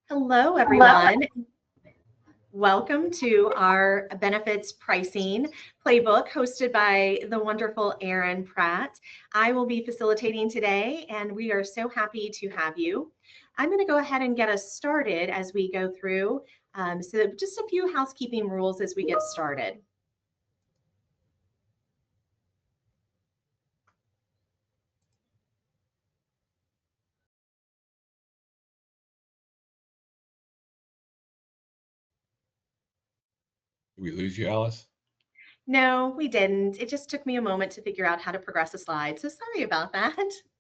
Hello, everyone. Welcome to our benefits pricing playbook hosted by the wonderful Aaron Pratt. I will be facilitating today, and we are so happy to have you. I'm going to go ahead and get us started as we go through. So just a few housekeeping rules as we get started. Did we lose you, Alice? No, we didn't. It just took me a moment to figure out how to progress a slide. So sorry about that.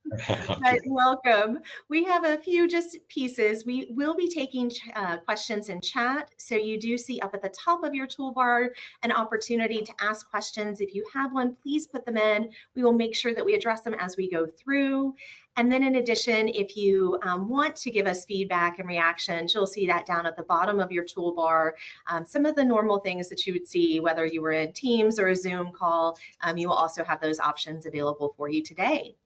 But Okay. welcome. We have a few just pieces. We will be taking questions in chat. So you do see up at the top of your toolbar an opportunity to ask questions. If you have one, please put them in. We will make sure that we address them as we go through. And then in addition, if you want to give us feedback and reactions, you'll see that down at the bottom of your toolbar. Some of the normal things that you would see, whether you were in Teams or a Zoom call, you will also have those options available for you today.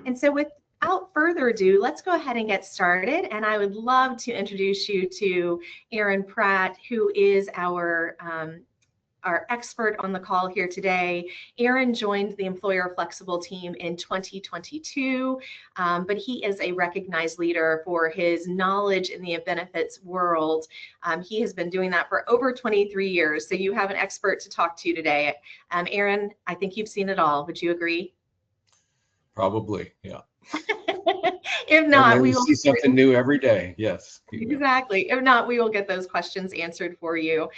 And so without further ado, let's go ahead and get started. And I would love to introduce you to Aaron Pratt, who is our expert on the call here today. Aaron joined the Employer Flexible team in 2022, but he is a recognized leader for his knowledge in the benefits world. He has been doing that for over 23 years. So you have an expert to talk to today. Aaron, I think you've seen it all. Would you agree? Probably, yeah. If I not, learn we to will see something new every day. Yes. Yeah. exactly. If not, we will get those questions answered for you.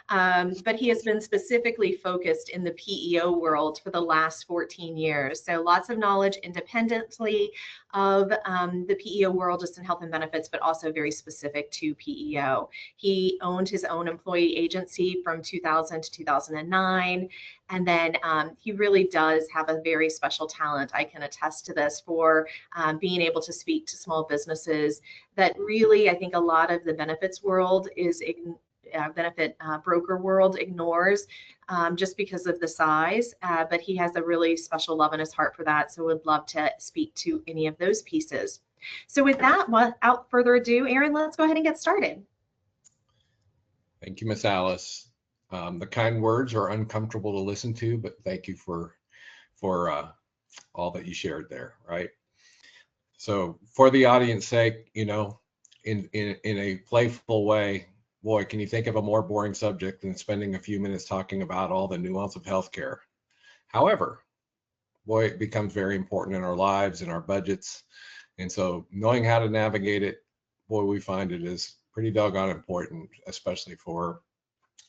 But he has been specifically focused in the PEO world for the last 14 years. So lots of knowledge independently of the PEO world, just in health and benefits, but also very specific to PEO. He owned his own employee agency from 2000 to 2009. And then he really does have a very special talent. I can attest to this for being able to speak to small businesses that really, I think a lot of the benefits world is benefit broker world ignores just because of the size, but he has a really special love in his heart for that. So would love to speak to any of those pieces. So with that, without further ado, Aaron, let's go ahead and get started. Thank you, Miss Alice. The kind words are uncomfortable to listen to, but thank you for all that you shared there, right? So for the audience sake, in a playful way, boy, can you think of a more boring subject than spending a few minutes talking about all the nuance of healthcare? However, boy, it becomes very important in our lives and our budgets. And so knowing how to navigate it, boy, we find it is pretty doggone important, especially for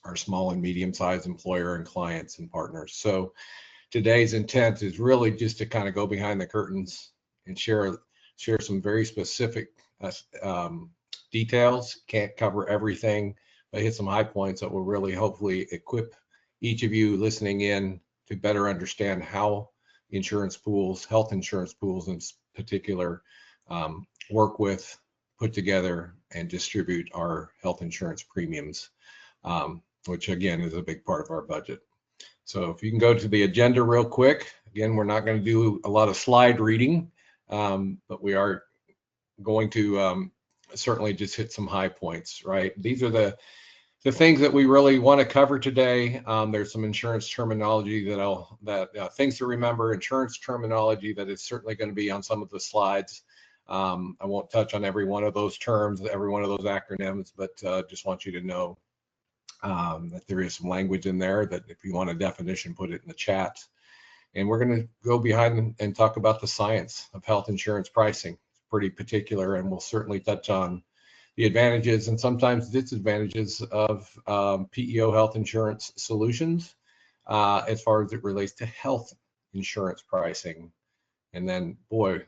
our small and medium-sized employer and clients and partners. So today's intent is really just to kind of go behind the curtains and share some very specific details. Can't cover everything, but hit some high points that will really hopefully equip each of you listening in to better understand how insurance pools, health insurance pools in particular, work with, put together, and distribute our health insurance premiums, which again is a big part of our budget. So if you can go to the agenda real quick. Again, we're not going to do a lot of slide reading, but we are going to certainly just hit some high points, right? These are the things that we really want to cover today. There's some insurance terminology things to remember, insurance terminology that is certainly going to be on some of the slides. I won't touch on every one of those terms, every one of those acronyms, but just want you to know that there is some language in there that if you want a definition, put it in the chat. And we're going to go behind and talk about the science of health insurance pricing. It's pretty particular, and we'll certainly touch on the advantages and sometimes disadvantages of PEO health insurance solutions as far as it relates to health insurance pricing. And then, boy,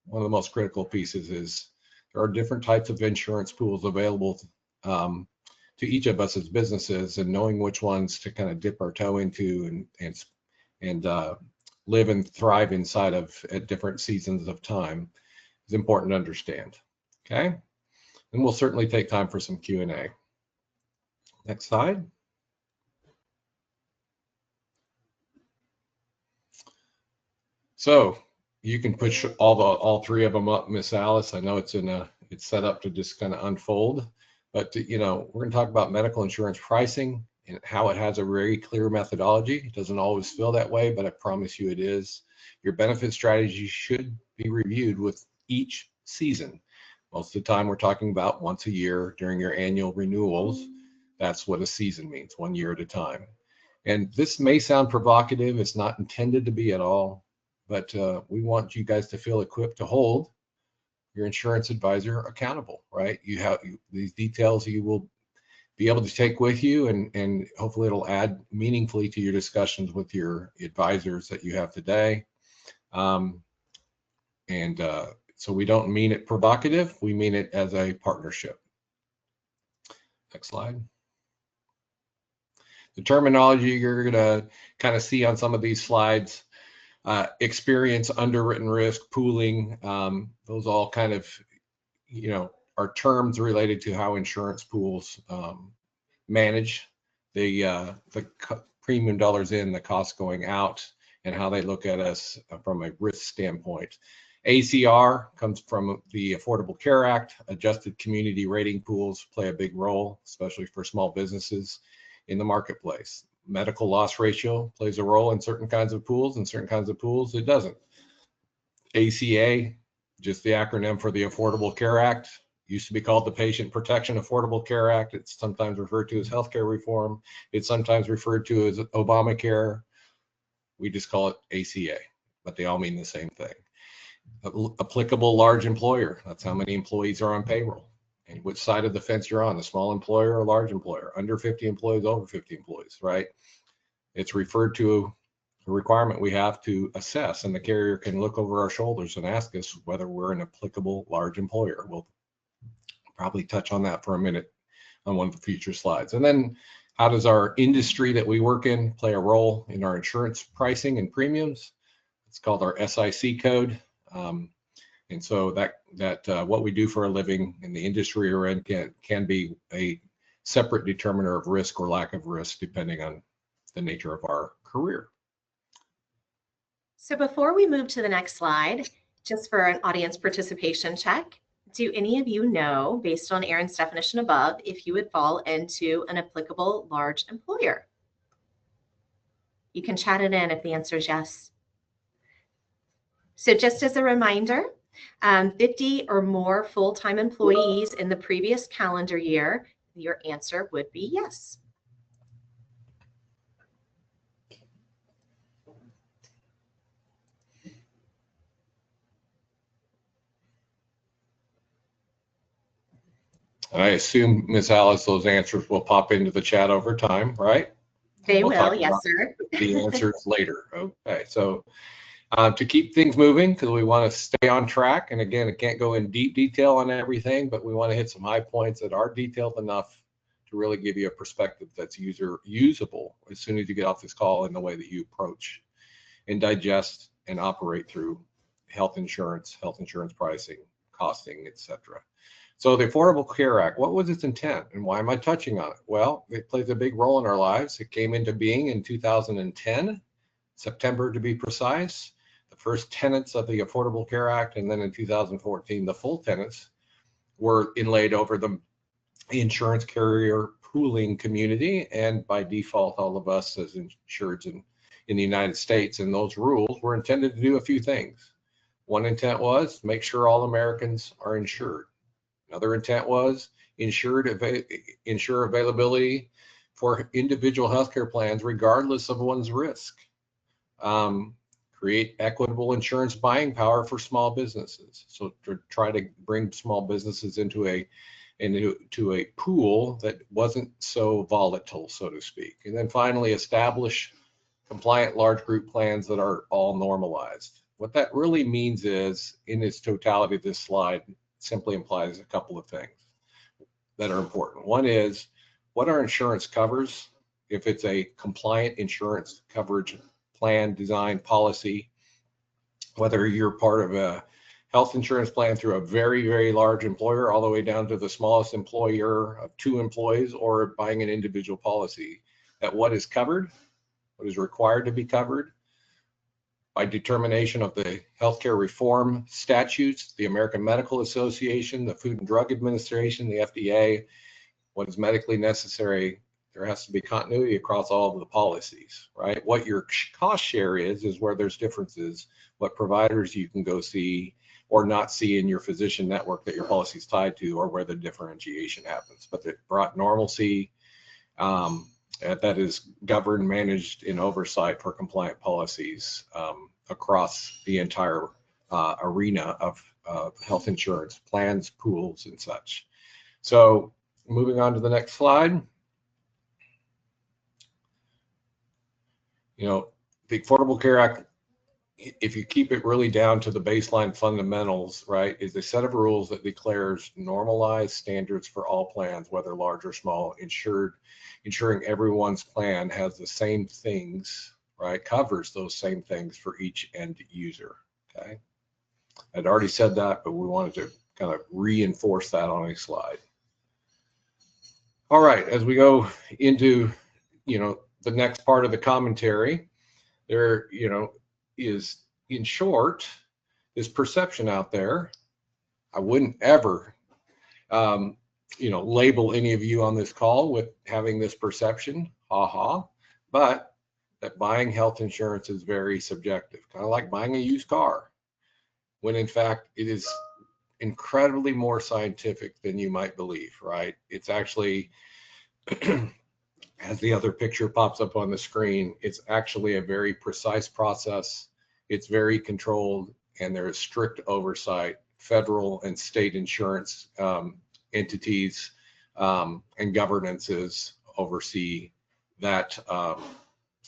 one of the most critical pieces is there are different types of insurance pools available to each of us as businesses, and knowing which ones to kind of dip our toe into and live and thrive inside of at different seasons of time is important to understand. Okay, and we'll certainly take time for some Q&A. Next slide. So you can push all three of them up, Miss Alice. I know it's in It's set up to just kind of unfold. But you know, we're going to talk about medical insurance pricing and how it has a very clear methodology. It doesn't always feel that way, but I promise you it is. Your benefit strategy should be reviewed with each season. Most of the time we're talking about once a year during your annual renewals. That's what a season means, 1 year at a time. And this may sound provocative. It's not intended to be at all, but we want you guys to feel equipped to hold your insurance advisor accountable, right? You have these details you will be able to take with you, and hopefully it'll add meaningfully to your discussions with your advisors that you have today. So we don't mean it provocative, we mean it as a partnership. Next slide. The terminology you're gonna kind of see on some of these slides, experience, underwritten risk, pooling, those all kind of, you know, are terms related to how insurance pools manage the premium dollars in, the costs going out, and how they look at us from a risk standpoint. ACR comes from the Affordable Care Act. Adjusted community rating pools play a big role, especially for small businesses in the marketplace. Medical loss ratio plays a role in certain kinds of pools, and certain kinds of pools it doesn't. ACA, just the acronym for the Affordable Care Act, used to be called the Patient Protection Affordable Care Act. It's sometimes referred to as healthcare reform. It's sometimes referred to as Obamacare. We just call it ACA, but they all mean the same thing. Applicable large employer, that's how many employees are on payroll and which side of the fence you're on, a small employer or a large employer, under 50 employees, over 50 employees, right? It's referred to a requirement we have to assess, and the carrier can look over our shoulders and ask us whether we're an applicable large employer. We'll probably touch on that for a minute on one of the future slides. And then how does our industry that we work in play a role in our insurance pricing and premiums? It's called our SIC code. And so that what we do for a living in the industry we're in can be a separate determiner of risk or lack of risk depending on the nature of our career. So before we move to the next slide, just for an audience participation check, do any of you know, based on Aaron's definition above, if you would fall into an applicable large employer? You can chat it in if the answer is yes. So just as a reminder, 50 or more full-time employees in the previous calendar year, your answer would be yes. And I assume, Ms. Alice, those answers will pop into the chat over time, right? They will, yes, sir. The answers later. Okay, so to keep things moving, because we want to stay on track, and again, it can't go in deep detail on everything, but we want to hit some high points that are detailed enough to really give you a perspective that's usable as soon as you get off this call in the way that you approach and digest and operate through health insurance pricing, costing, etc. So the Affordable Care Act, what was its intent and why am I touching on it? Well, it plays a big role in our lives. It came into being in 2010, September to be precise. The first tenets of the Affordable Care Act, and then in 2014, the full tenets were inlaid over the insurance carrier pooling community, and by default, all of us as insureds in the United States. And those rules were intended to do a few things. One intent was make sure all Americans are insured. Another intent was ensure availability for individual healthcare plans regardless of one's risk. Create equitable insurance buying power for small businesses. So to try to bring small businesses into a pool that wasn't so volatile, so to speak. And then finally, establish compliant large group plans that are all normalized. What that really means is, in its totality, this slide simply implies a couple of things that are important. One is what our insurance covers. If it's a compliant insurance coverage plan, design, policy, whether you're part of a health insurance plan through a very, very large employer all the way down to the smallest employer of 2 employees, or buying an individual policy, that what is covered, what is required to be covered, by determination of the healthcare reform statutes, the American Medical Association, the Food and Drug Administration, the FDA, what is medically necessary, there has to be continuity across all of the policies, right? What your cost share is where there's differences, what providers you can go see or not see in your physician network that your policy is tied to, or where the differentiation happens. But it brought normalcy that is governed, managed, and oversight for compliant policies across the entire arena of health insurance plans, pools, and such. So moving on to the next slide. You know, the Affordable Care Act, if you keep it really down to the baseline fundamentals, right, is a set of rules that declares normalized standards for all plans, whether large or small, ensuring everyone's plan has the same things, right, covers those same things for each end user, okay? I'd already said that, but we wanted to kind of reinforce that on a slide. All right, as we go into, you know, the next part of the commentary, there, you know, is, in short, this perception out there. I wouldn't ever, you know, label any of you on this call with having this perception, but that buying health insurance is very subjective, kind of like buying a used car, when in fact it is incredibly more scientific than you might believe, right? It's actually, as the other picture pops up on the screen, it's actually a very precise process. It's very controlled, and there is strict oversight. Federal and state insurance entities and governances oversee that,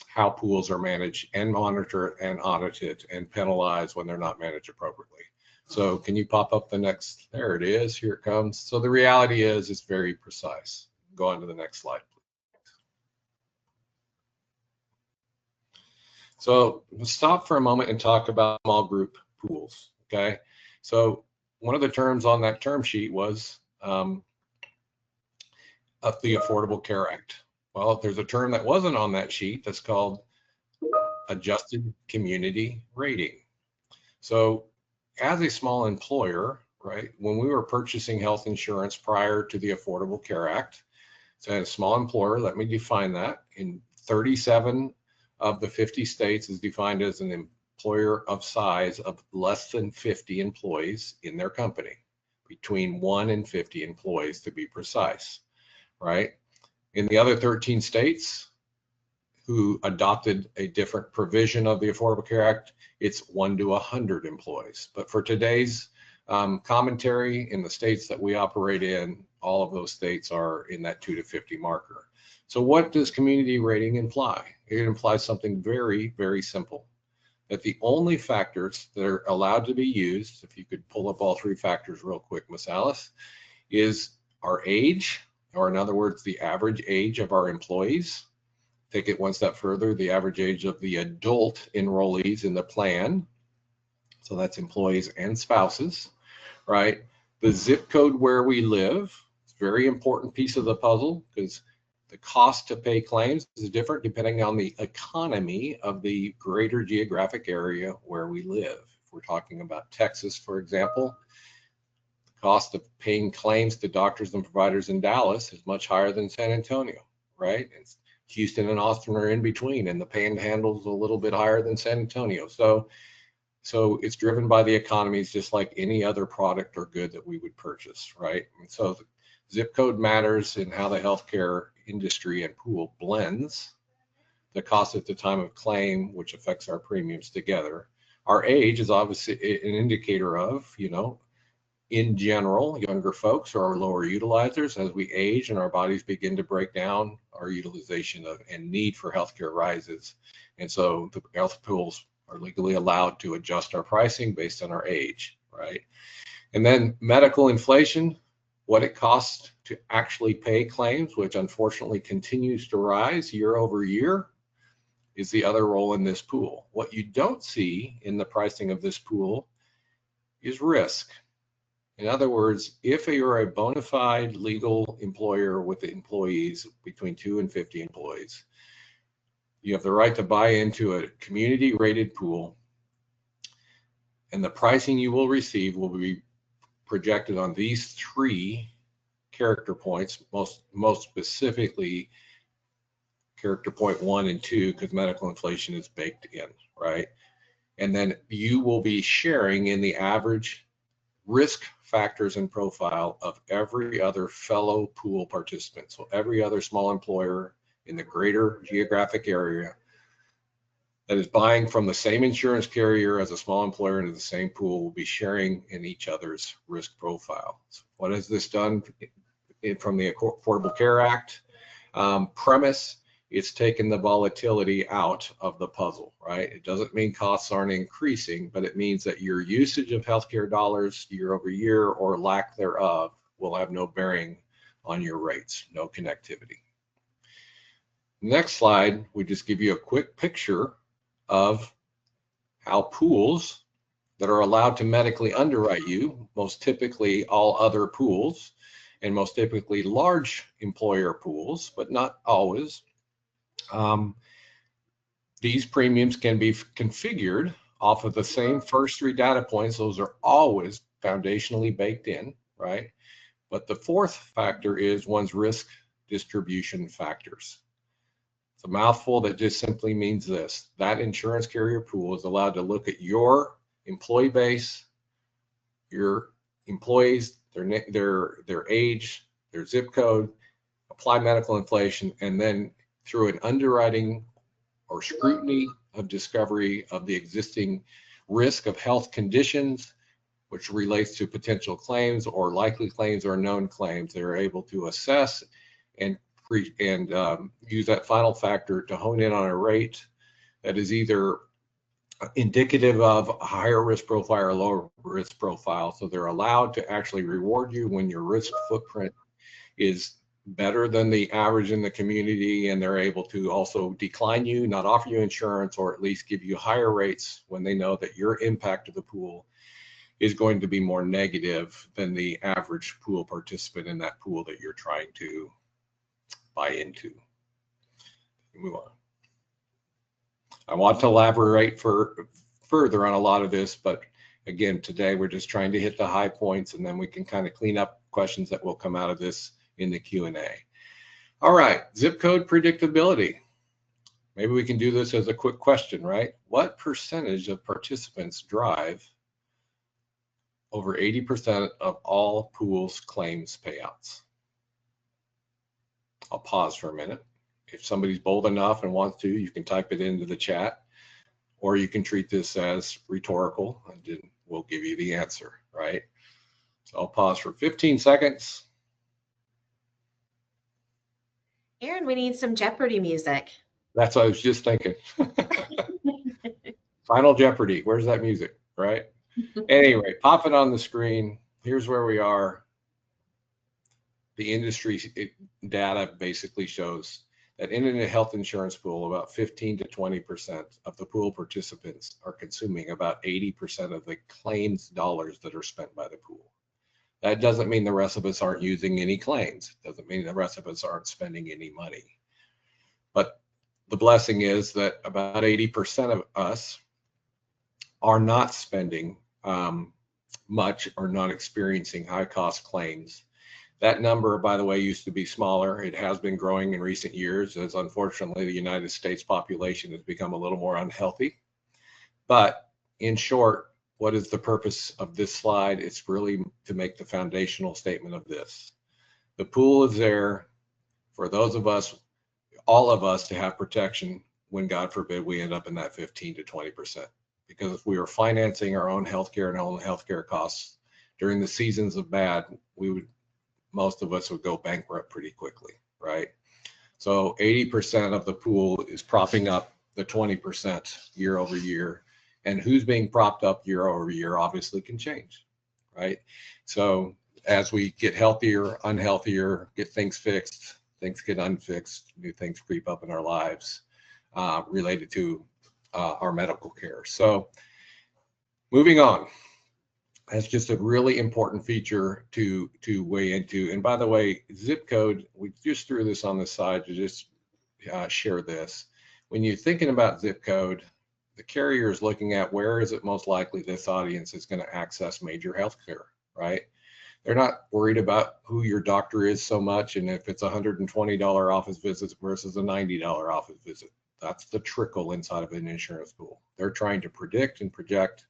how pools are managed and monitored and audited and penalized when they're not managed appropriately. So can you pop up the next? There it is. Here it comes. So the reality is it's very precise. Go on to the next slide, please. So let's stop for a moment and talk about small group pools, okay? So one of the terms on that term sheet was of the Affordable Care Act. Well, there's a term that wasn't on that sheet that's called adjusted community rating. So as a small employer, right, when we were purchasing health insurance prior to the Affordable Care Act, so as a small employer, let me define that. In 37 of the 50 states is defined as an employer of size of less than 50 employees in their company, between 1 and 50 employees to be precise, right? In the other 13 states who adopted a different provision of the Affordable Care Act, it's 1 to 100 employees. But for today's commentary, in the states that we operate in, all of those states are in that 2 to 50 marker. So what does community rating imply? It implies something very, very simple, that the only factors that are allowed to be used, if you could pull up all 3 factors real quick, Ms. Alice, is our age, or in other words, the average age of our employees. Take it one step further, the average age of the adult enrollees in the plan. So that's employees and spouses, right? The zip code where we live, it's a very important piece of the puzzle, because the cost to pay claims is different depending on the economy of the greater geographic area where we live. If we're talking about Texas, for example, the cost of paying claims to doctors and providers in Dallas is much higher than San Antonio, right? And Houston and Austin are in between, and the Panhandle is a little bit higher than San Antonio. So it's driven by the economies, just like any other product or good that we would purchase, right? And so zip code matters in how the healthcare industry and pool blends the cost at the time of claim, which affects our premiums together. Our age is obviously an indicator of, you know, in general, younger folks are our lower utilizers. As we age and our bodies begin to break down, our utilization of and need for healthcare rises. And so the health pools are legally allowed to adjust our pricing based on our age, right? And then medical inflation, what it costs to actually pay claims, which unfortunately continues to rise year over year, is the other role in this pool. What you don't see in the pricing of this pool is risk. In other words, if you're a bona fide legal employer with employees between 2 and 50 employees, you have the right to buy into a community rated pool And the pricing you will receive will be projected on these 3 character points, most specifically character point 1 and 2, because medical inflation is baked in, right? And then you will be sharing in the average risk factors and profile of every other fellow pool participant. So every other small employer in the greater geographic area that is buying from the same insurance carrier as a small employer into the same pool will be sharing in each other's risk profiles. What has this done from the Affordable Care Act premise? It's taken the volatility out of the puzzle, right? It doesn't mean costs aren't increasing, but it means that your usage of healthcare dollars year over year or lack thereof will have no bearing on your rates, no connectivity. Next slide, we just give you a quick picture of how pools that are allowed to medically underwrite you, most typically all other pools, and most typically large employer pools, but not always. These premiums can be configured off of the same first 3 data points. Those are always foundationally baked in, right? But the 4th factor is one's risk distribution factors. It's a mouthful that just simply means this: that insurance carrier pool is allowed to look at your employee base, your employees, their age, their zip code, apply medical inflation, and then through an underwriting or scrutiny of discovery of the existing risk of health conditions, which relates to potential claims or likely claims or known claims, they're able to assess and use that final factor to hone in on a rate that is either indicative of a higher risk profile or lower risk profile. So they're allowed to actually reward you when your risk footprint is better than the average in the community, and they're able to also decline you, not offer you insurance, or at least give you higher rates when they know that your impact of the pool is going to be more negative than the average pool participant in that pool that you're trying to buy into. Move on. I want to elaborate further on a lot of this, but again, today we're just trying to hit the high points, and then we can kind of clean up questions that will come out of this in the Q&A. All right, zip code predictability. Maybe we can do this as a quick question, right? What percentage of participants drive over 80% of all pools claims payouts? I'll pause for a minute. If somebody's bold enough and wants to, you can type it into the chat, or you can treat this as rhetorical and we'll give you the answer, right? So I'll pause for 15 seconds. Aaron, we need some Jeopardy music. That's what I was just thinking. Final Jeopardy, where's that music, right? Anyway, pop it on the screen. Here's where we are. The industry data basically shows that in a health insurance pool, about 15 to 20% of the pool participants are consuming about 80% of the claims dollars that are spent by the pool. That doesn't mean the rest of us aren't using any claims. It doesn't mean the rest of us aren't spending any money. But the blessing is that about 80% of us are not spending much or not experiencing high cost claims. That number, by the way, used to be smaller. It has been growing in recent years as unfortunately the United States population has become a little more unhealthy. But in short, what is the purpose of this slide? It's really to make the foundational statement of this. The pool is there for those of us, all of us, to have protection when, God forbid, we end up in that 15 to 20%. Because if we were financing our own healthcare and our own healthcare costs during the seasons of bad, most of us would go bankrupt pretty quickly, right? So 80% of the pool is propping up the 20% year over year. And who's being propped up year over year obviously can change, right? So as we get healthier, unhealthier, get things fixed, things get unfixed, new things creep up in our lives related to our medical care. So moving on, that's just a really important feature to weigh into. And by the way, zip code, we just threw this on the side to just share this. When you're thinking about zip code, the carrier is looking at where is it most likely this audience is going to access major health care, right? They're not worried about who your doctor is so much, and if it's $120 office visits versus a $90 office visit. That's the trickle inside of an insurance pool. They're trying to predict and project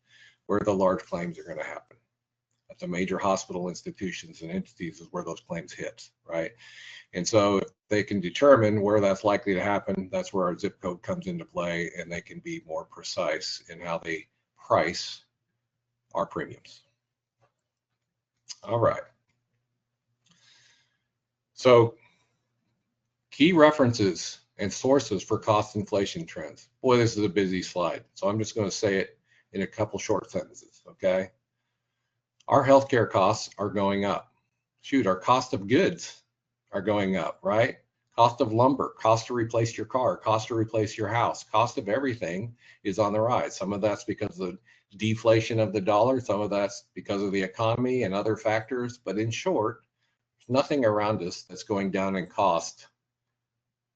where the large claims are going to happen. At the major hospital institutions and entities is where those claims hit, right? And so if they can determine where that's likely to happen, that's where our zip code comes into play, and they can be more precise in how they price our premiums. All right. So key references and sources for cost inflation trends. Boy, this is a busy slide, so I'm just going to say it in a couple short sentences, okay? Our healthcare costs are going up. Shoot, our cost of goods are going up, right? Cost of lumber, cost to replace your car, cost to replace your house, cost of everything is on the rise. Some of that's because of the deflation of the dollar, some of that's because of the economy and other factors, but in short, there's nothing around us that's going down in cost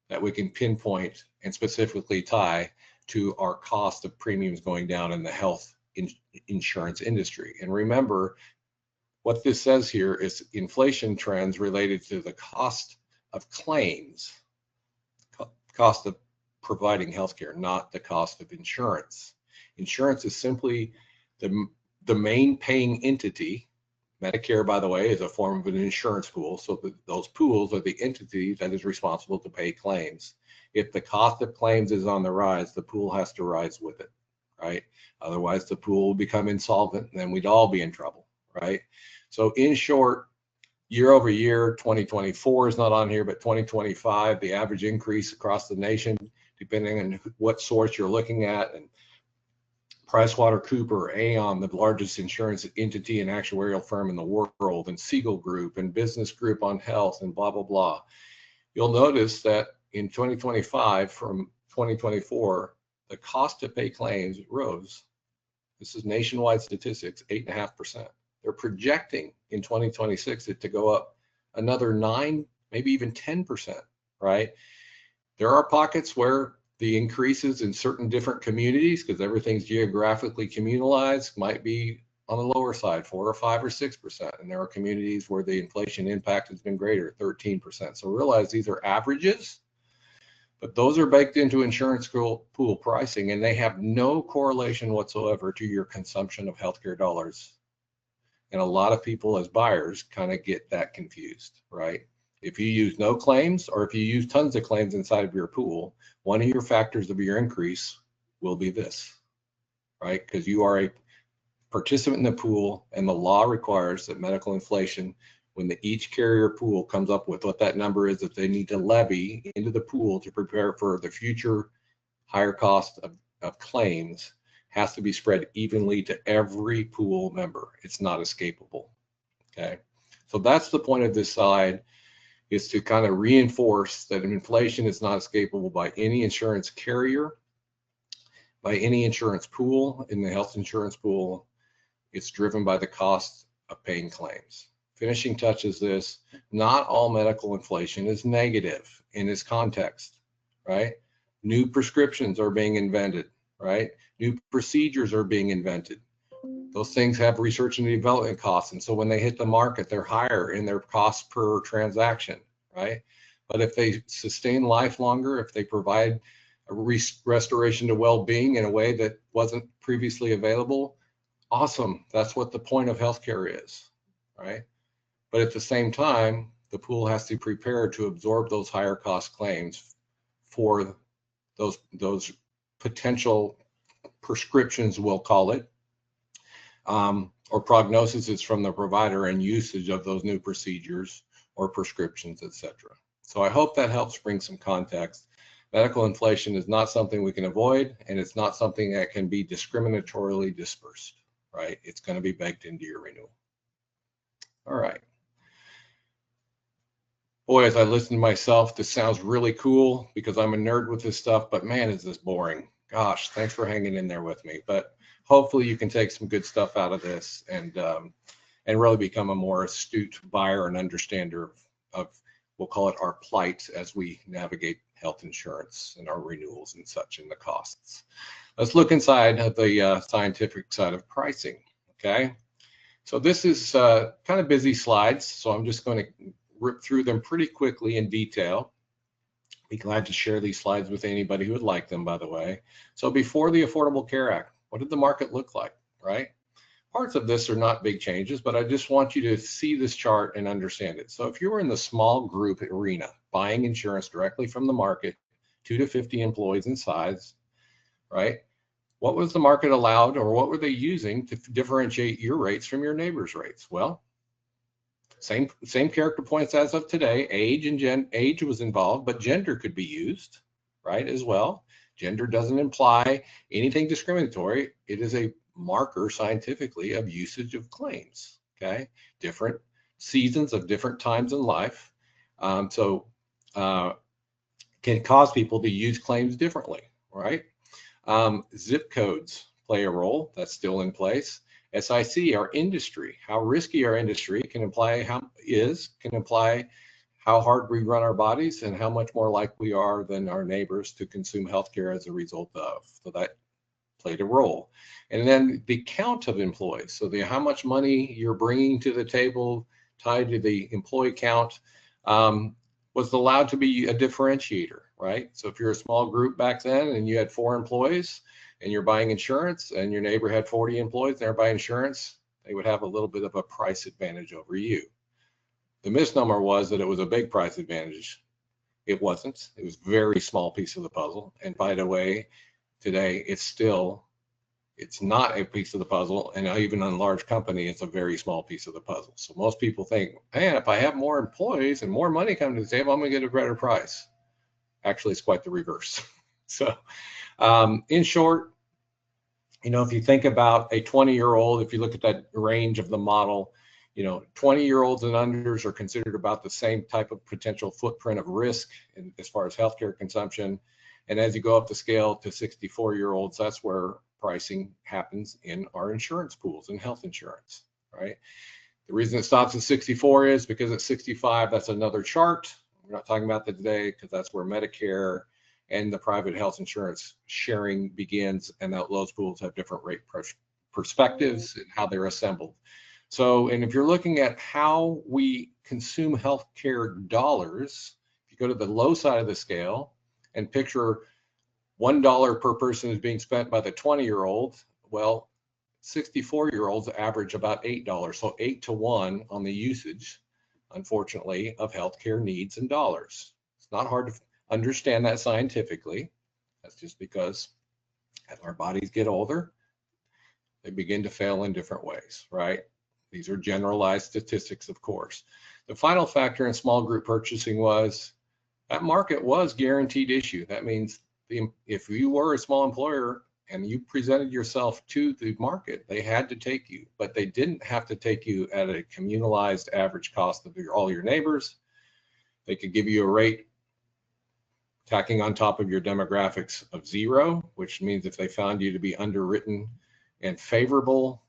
that we can pinpoint and specifically tie to our cost of premiums going down in the health insurance industry. And remember, what this says here is inflation trends related to the cost of claims, cost of providing healthcare, not the cost of insurance. Insurance is simply the main paying entity. Medicare, by the way, is a form of an insurance pool. So those pools are the entity that is responsible to pay claims. If the cost of claims is on the rise, the pool has to rise with it, right? Otherwise, the pool will become insolvent, and then we'd all be in trouble, right? So in short, year over year, 2024 is not on here, but 2025, the average increase across the nation, depending on what source you're looking at, and PricewaterhouseCoopers, Aon, the largest insurance entity and actuarial firm in the world, and Siegel Group, and Business Group on Health, and blah, blah, blah. You'll notice that in 2025 from 2024, the cost to pay claims rose. This is nationwide statistics, 8.5%. They're projecting in 2026 it to go up another 9, maybe even 10%, right? There are pockets where the increases in certain different communities, because everything's geographically communalized, might be on the lower side, 4 or 5 or 6%. And there are communities where the inflation impact has been greater, 13%. So realize these are averages, but those are baked into insurance pool pricing, and they have no correlation whatsoever to your consumption of healthcare dollars. And a lot of people as buyers kind of get that confused, right? If you use no claims, or if you use tons of claims inside of your pool, one of your factors of your increase will be this, right? Because you are a participant in the pool, and the law requires that medical inflation, when each carrier pool comes up with what that number is that they need to levy into the pool to prepare for the future higher cost of claims, has to be spread evenly to every pool member. It's not escapable, okay? So that's the point of this slide, is to kind of reinforce that inflation is not escapable by any insurance carrier, by any insurance pool in the health insurance pool. It's driven by the cost of paying claims. Finishing touch is this: not all medical inflation is negative in its context, right? New prescriptions are being invented, right? New procedures are being invented. Those things have research and development costs, and so when they hit the market, they're higher in their cost per transaction, right? But if they sustain life longer, if they provide a restoration to well-being in a way that wasn't previously available, awesome. That's what the point of healthcare is, right? But at the same time, the pool has to prepare to absorb those higher cost claims for those potential prescriptions, we'll call it, or prognoses from the provider and usage of those new procedures or prescriptions, etc. So I hope that helps bring some context. Medical inflation is not something we can avoid, and it's not something that can be discriminatorily dispersed, right? It's going to be baked into your renewal. All right. Boy, as I listen to myself, this sounds really cool because I'm a nerd with this stuff, but man, is this boring. Gosh, thanks for hanging in there with me. But hopefully you can take some good stuff out of this and really become a more astute buyer and understander of we'll call it our plight as we navigate health insurance and our renewals and such and the costs. Let's look inside of the scientific side of pricing, okay? So this is kind of busy slides, so I'm just going to rip through them pretty quickly in detail. Be glad to share these slides with anybody who would like them, by the way. So before the Affordable Care Act, what did the market look like, right? Parts of this are not big changes, but I just want you to see this chart and understand it. So if you were in the small group arena, buying insurance directly from the market, 2 to 50 employees in size, right? What was the market allowed, or what were they using to differentiate your rates from your neighbor's rates? Well, same character points as of today. Age was involved, but gender could be used, right, as well. Gender doesn't imply anything discriminatory. It is a marker scientifically of usage of claims, okay? Different seasons of different times in life. Can cause people to use claims differently, right? Zip codes play a role. That's still in place. SIC, our industry, how risky our industry can imply how hard we run our bodies and how much more likely we are than our neighbors to consume healthcare as a result of. So that played a role. And then the count of employees. So how much money you're bringing to the table tied to the employee count was allowed to be a differentiator, right? So if you're a small group back then and you had 4 employees and you're buying insurance and your neighbor had 40 employees and they're buying insurance, they would have a little bit of a price advantage over you. The misnomer was that it was a big price advantage. It wasn't. It was a very small piece of the puzzle. And by the way, today it's not a piece of the puzzle, and even on a large company, it's a very small piece of the puzzle. So most people think, man, if I have more employees and more money coming to the table, I'm going to get a better price. Actually, it's quite the reverse. So in short, if you think about a 20-year-old, if you look at that range of the model, 20-year-olds and unders are considered about the same type of potential footprint of risk as far as healthcare consumption. And as you go up the scale to 64-year-olds, that's where pricing happens in our insurance pools and health insurance, right? The reason it stops at 64 is because at 65, that's another chart. We're not talking about that today because that's where Medicare and the private health insurance sharing begins, and those pools have different rate perspectives and how they're assembled. So, and if you're looking at how we consume healthcare dollars, if you go to the low side of the scale and picture $1 per person is being spent by the 20-year-old, well, 64-year-olds average about $8, so 8 to 1 on the usage, unfortunately, of healthcare needs in dollars. It's not hard to understand that scientifically. That's just because as our bodies get older, they begin to fail in different ways, right? These are generalized statistics, of course. The final factor in small group purchasing was that market was guaranteed issue. That means if you were a small employer and you presented yourself to the market, they had to take you, but they didn't have to take you at a communalized average cost of all your neighbors. They could give you a rate tacking on top of your demographics of 0, which means if they found you to be underwritten and favorable,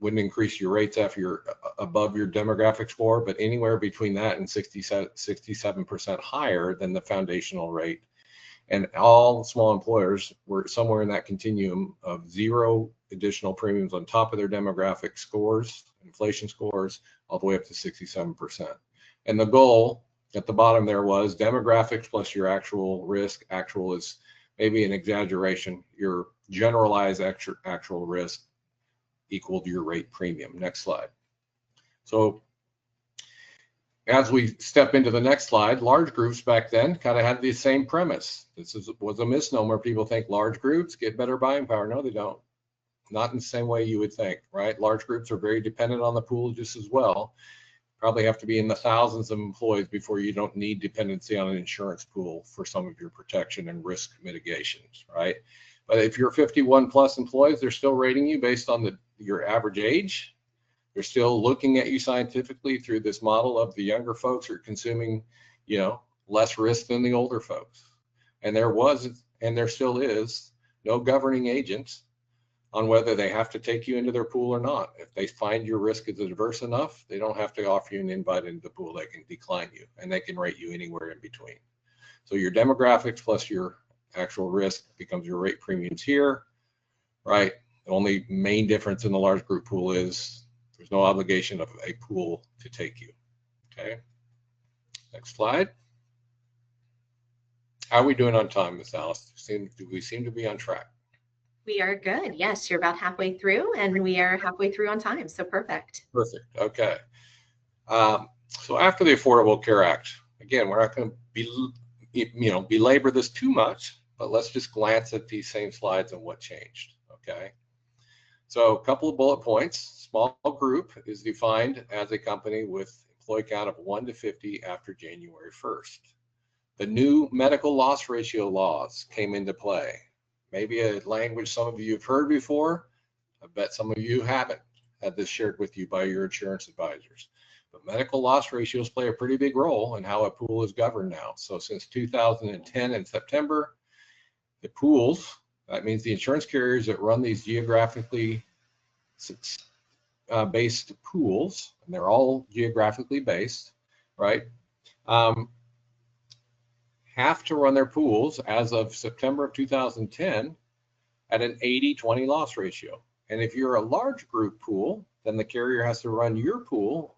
wouldn't increase your rates after you're above your demographic score, but anywhere between that and 67% higher than the foundational rate. And all small employers were somewhere in that continuum of 0 additional premiums on top of their demographic scores, inflation scores, all the way up to 67%. And the goal at the bottom there was demographics plus your actual risk. Actual is maybe an exaggeration. Your generalized actual risk equal to your rate premium. Next slide. So as we step into the next slide, large groups back then kind of had the same premise. This was a misnomer. People think large groups get better buying power. No, they don't. Not in the same way you would think, right? Large groups are very dependent on the pool just as well. Probably have to be in the thousands of employees before you don't need dependency on an insurance pool for some of your protection and risk mitigations, right? But if you're 51 plus employees, they're still rating you based on your average age. They're still looking at you scientifically through this model of the younger folks are consuming, less risk than the older folks. And there was, and there still is, no governing agent on whether they have to take you into their pool or not. If they find your risk is adverse enough, they don't have to offer you an invite into the pool. They can decline you, and they can rate you anywhere in between. So your demographics plus your actual risk becomes your rate premiums here, right? The only main difference in the large group pool is there's no obligation of a pool to take you. Okay. Next slide. How are we doing on time, Ms. Alice? Do we seem to be on track? We are good. Yes, you're about halfway through, and we are halfway through on time. So perfect. Perfect. Okay. So after the Affordable Care Act, again, we're not going to belabor this too much, but let's just glance at these same slides and what changed. Okay. So a couple of bullet points. Small group is defined as a company with employee count of 1 to 50 after January 1st. The new medical loss ratio laws came into play. Maybe a language some of you have heard before. I bet some of you haven't had this shared with you by your insurance advisors. But medical loss ratios play a pretty big role in how a pool is governed now. So since 2010 in September, the pools, that means the insurance carriers that run these geographically based pools, and they're all geographically based, right? Have to run their pools as of September of 2010 at an 80-20 loss ratio. And if you're a large group pool, then the carrier has to run your pool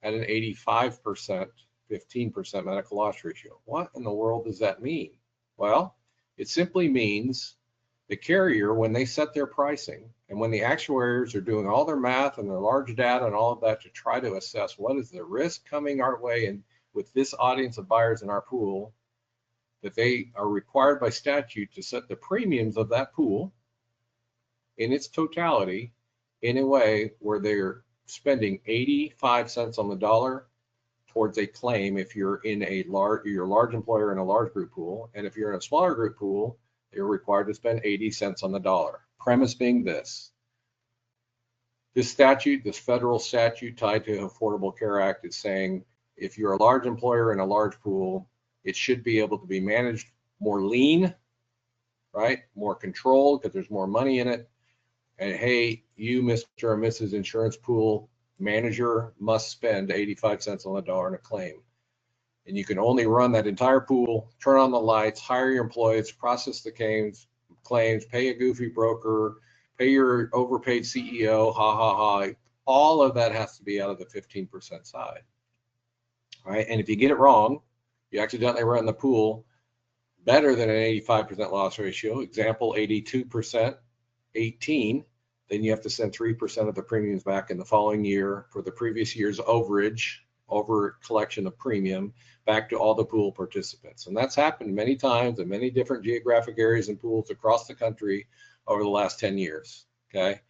at an 85%, 15% medical loss ratio. What in the world does that mean? Well, it simply means the carrier, when they set their pricing and when the actuaries are doing all their math and their large data and all of that to try to assess what is the risk coming our way and with this audience of buyers in our pool, that they are required by statute to set the premiums of that pool in its totality in a way where they're spending 85 cents on the dollar towards a claim if you're in a large employer in a large group pool, and if you're in a smaller group pool, they're required to spend 80 cents on the dollar. Premise being this statute, this federal statute tied to Affordable Care Act is saying if you're a large employer in a large pool, it should be able to be managed more lean, right? More controlled because there's more money in it. And hey, you, Mr. or Mrs. Insurance Pool manager, must spend 85 cents on the dollar in a claim. And you can only run that entire pool, turn on the lights, hire your employees, process the claims, pay a goofy broker, pay your overpaid CEO, ha ha ha. All of that has to be out of the 15% side. All right. And if you get it wrong, you accidentally run the pool better than an 85% loss ratio, example 82%, 18, then you have to send 3% of the premiums back in the following year for the previous year's over collection of premium back to all the pool participants. And that's happened many times in many different geographic areas and pools across the country over the last 10 years, okay?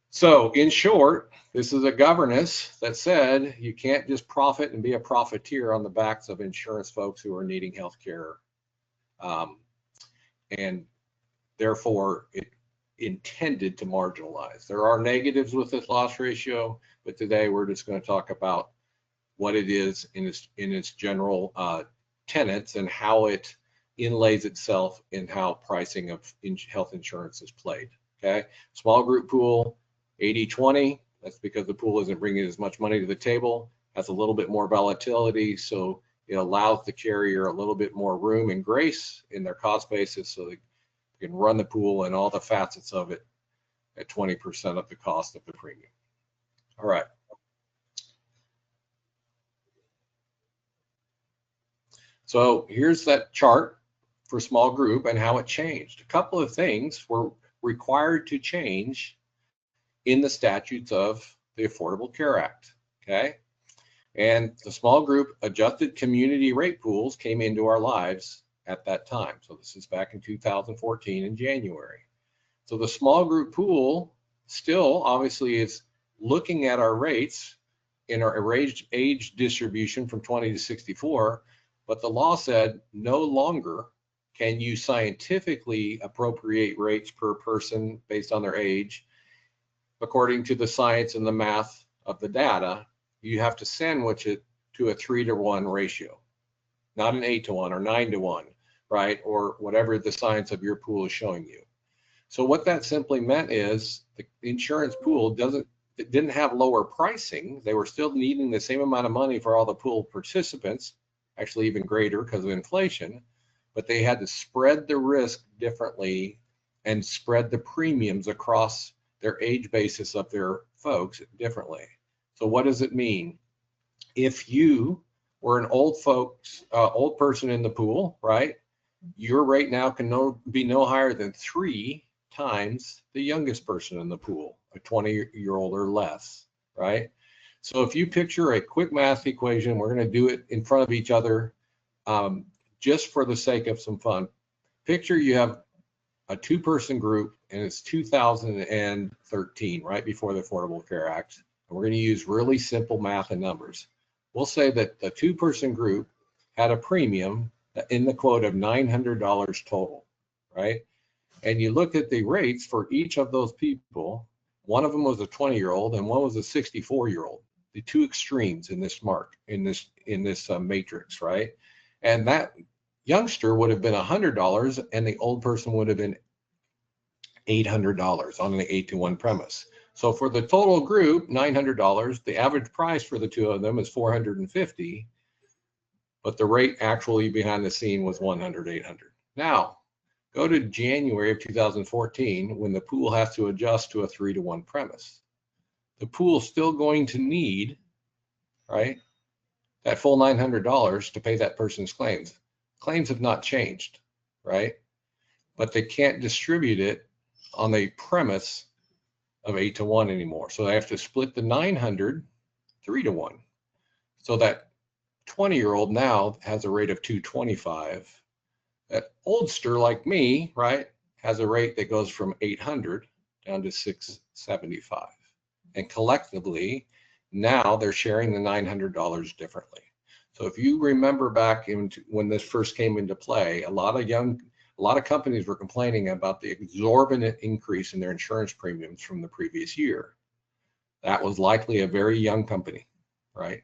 So in short, this is a governance that said you can't just profit and be a profiteer on the backs of insurance folks who are needing health care. And therefore, it intended to marginalize. There are negatives with this loss ratio, but today we're just going to talk about what it is in its general tenets and how it inlays itself in how pricing of health insurance is played. Okay, small group pool, 80-20. That's because the pool isn't bringing as much money to the table, has a little bit more volatility, so it allows the carrier a little bit more room and grace in their cost basis so they can run the pool and all the facets of it at 20% of the cost of the premium. All right. So here's that chart for small group and how it changed. A couple of things were required to change in the statutes of the Affordable Care Act, okay? And the small group adjusted community rate pools came into our lives at that time. So this is back in 2014 in January. So the small group pool still obviously is looking at our rates in our age distribution from 20 to 64, but the law said no longer can you scientifically appropriate rates per person based on their age. According to the science and the math of the data, you have to sandwich it to a 3-to-1 ratio, not an 8-to-1 or 9-to-1, right? Or whatever the science of your pool is showing you. So what that simply meant is the insurance pool didn't have lower pricing. They were still needing the same amount of money for all the pool participants, actually even greater because of inflation, but they had to spread the risk differently and spread the premiums across their age basis of their folks differently. So what does it mean? If you were an old person in the pool, right? Your rate now can be no higher than 3 times the youngest person in the pool, a 20-year-old or less, right? So if you picture a quick math equation, we're going to do it in front of each other just for the sake of some fun. Picture you have a 2-person group and it's 2013, right before the Affordable Care Act. And we're going to use really simple math and numbers. We'll say that the 2-person group had a premium in the quote of $900 total, right? And you look at the rates for each of those people. One of them was a 20-year-old and one was a 64-year-old. The two extremes in this matrix, right? And that youngster would have been $100 and the old person would have been $800 on an 8-to-1 premise. So for the total group, $900, the average price for the two of them is $450, but the rate actually behind the scene was $100, $800. Now, go to January of 2014 when the pool has to adjust to a 3-to-1 premise. The pool's still going to need, right, that full $900 to pay that person's claims. Claims have not changed, right? But they can't distribute it on the premise of 8-to-1 anymore. So they have to split the 900 3-to-1. So that 20-year-old now has a rate of 225. That oldster like me, right, has a rate that goes from 800 down to 675. And collectively, now they're sharing the $900 differently. So if you remember back when this first came into play, a lot of companies were complaining about the exorbitant increase in their insurance premiums from the previous year. That was likely a very young company, right?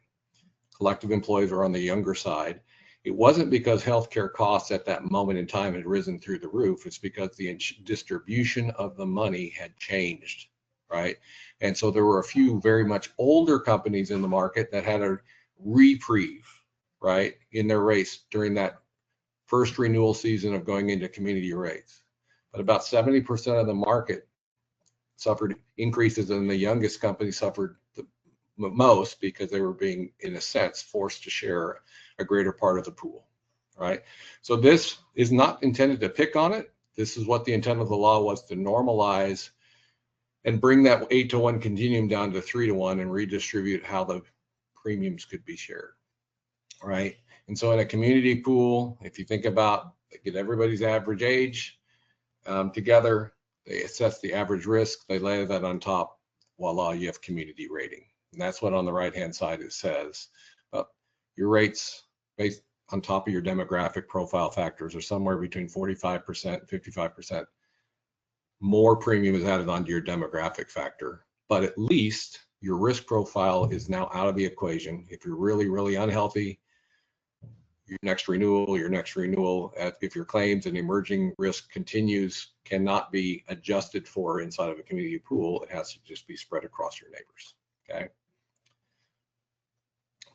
Collective employees were on the younger side. It wasn't because healthcare costs at that moment in time had risen through the roof. It's because the distribution of the money had changed, right? And so there were a few very much older companies in the market that had a reprieve, right, in their rates during that first renewal season of going into community rates. But about 70% of the market suffered increases, and the youngest company suffered the most because they were being, in a sense, forced to share a greater part of the pool, right? So this is not intended to pick on it. This is what the intent of the law was, to normalize and bring that 8-to-1 continuum down to 3-to-1 and redistribute how the premiums could be shared, right? And so in a community pool, if you think about, get everybody's average age together, they assess the average risk, they lay that on top, voila, you have community rating. And that's what on the right-hand side it says. Your rates based on top of your demographic profile factors are somewhere between 45% and 55%. More premium is added onto your demographic factor, but at least your risk profile is now out of the equation. If you're really, really unhealthy, your next renewal, if your claims and emerging risk continues, cannot be adjusted for inside of a community pool. It has to just be spread across your neighbors, okay?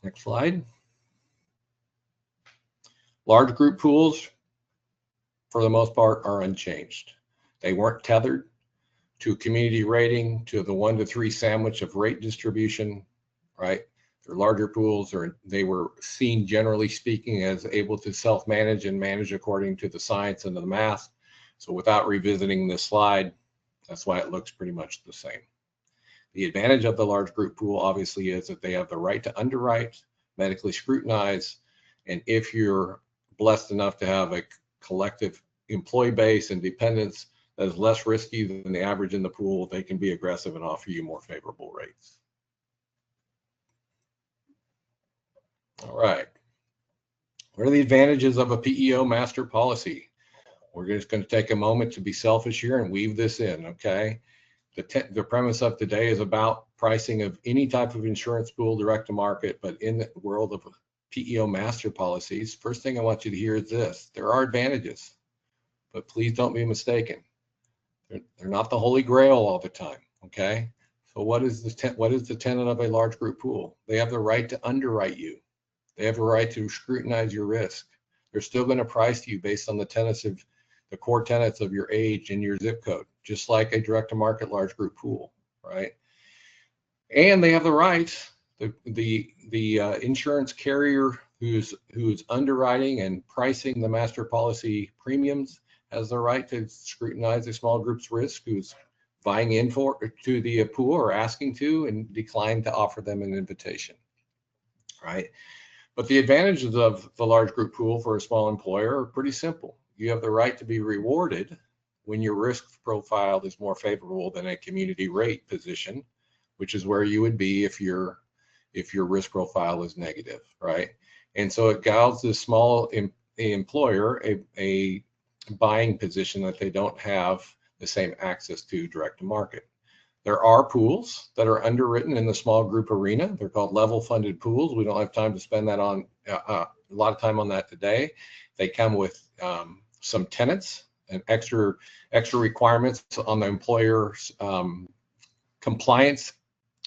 Next slide. Large group pools, for the most part, are unchanged. They weren't tethered to a community rating, to the 1 to 3 sandwich of rate distribution, right? They're larger pools, or they were seen, generally speaking, as able to self-manage and manage according to the science and the math. So without revisiting this slide, that's why it looks pretty much the same. The advantage of the large group pool, obviously, is that they have the right to underwrite, medically scrutinize, and if you're blessed enough to have a collective employee base and dependents that is less risky than the average in the pool, they can be aggressive and offer you more favorable rates. All right. What are the advantages of a PEO master policy? We're just going to take a moment to be selfish here and weave this in, okay? The premise of today is about pricing of any type of insurance pool direct to market, but in the world of PEO master policies, first thing I want you to hear is this: there are advantages, but please don't be mistaken. They're not the holy grail all the time, okay? So what is the tenet of a large group pool? They have the right to underwrite you. They have the right to scrutinize your risk. They're still going to price you based on the core tenets of your age and your zip code, just like a direct to market large group pool, right? And they have the right, the insurance carrier who's underwriting and pricing the master policy premiums has the right to scrutinize a small group's risk who's buying in to the pool or asking to and decline to offer them an invitation, right? But the advantages of the large group pool for a small employer are pretty simple. You have the right to be rewarded when your risk profile is more favorable than a community rate position, which is where you would be if your risk profile is negative, right? And so it gives the small employer a buying position that they don't have the same access to direct to market. There are pools that are underwritten in the small group arena. They're called level funded pools. We don't have time to spend that on a lot of time on that today. They come with some tenets and extra requirements on the employer's compliance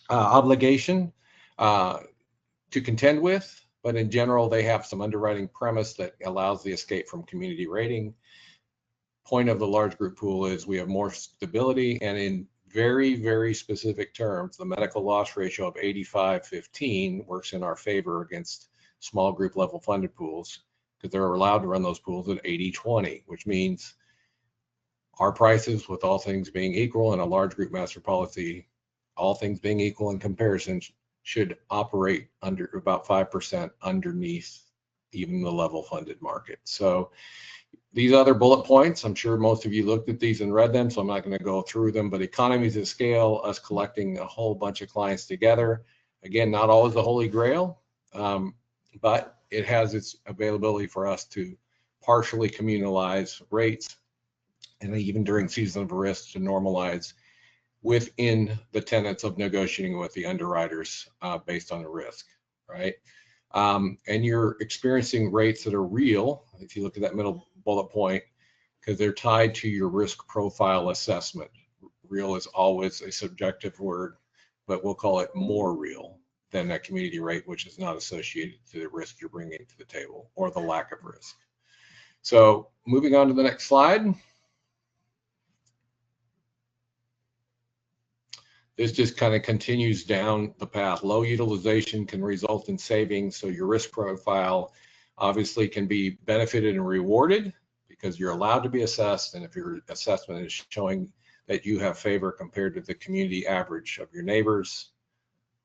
obligation to contend with. But in general, they have some underwriting premise that allows the escape from community rating. Point of the large group pool is we have more stability, and in very, very specific terms, the medical loss ratio of 85/15 works in our favor against small group level funded pools because they're allowed to run those pools at 80/20, which means our prices, with all things being equal in a large group master policy, all things being equal in comparison, should operate under about 5% underneath even the level funded market. So these other bullet points, I'm sure most of you looked at these and read them, so I'm not going to go through them, but economies of scale, us collecting a whole bunch of clients together. Again, not always the holy grail, but it has its availability for us to partially communalize rates, and even during season of risk to normalize within the tenets of negotiating with the underwriters based on the risk, right? And you're experiencing rates that are real, if you look at that middle bullet point, because they're tied to your risk profile assessment. Real is always a subjective word, but we'll call it more real than that community rate, which is not associated to the risk you're bringing to the table or the lack of risk. So moving on to the next slide. This just kind of continues down the path. Low utilization can result in savings, so your risk profile obviously can be benefited and rewarded because you're allowed to be assessed, and if your assessment is showing that you have favor compared to the community average of your neighbors,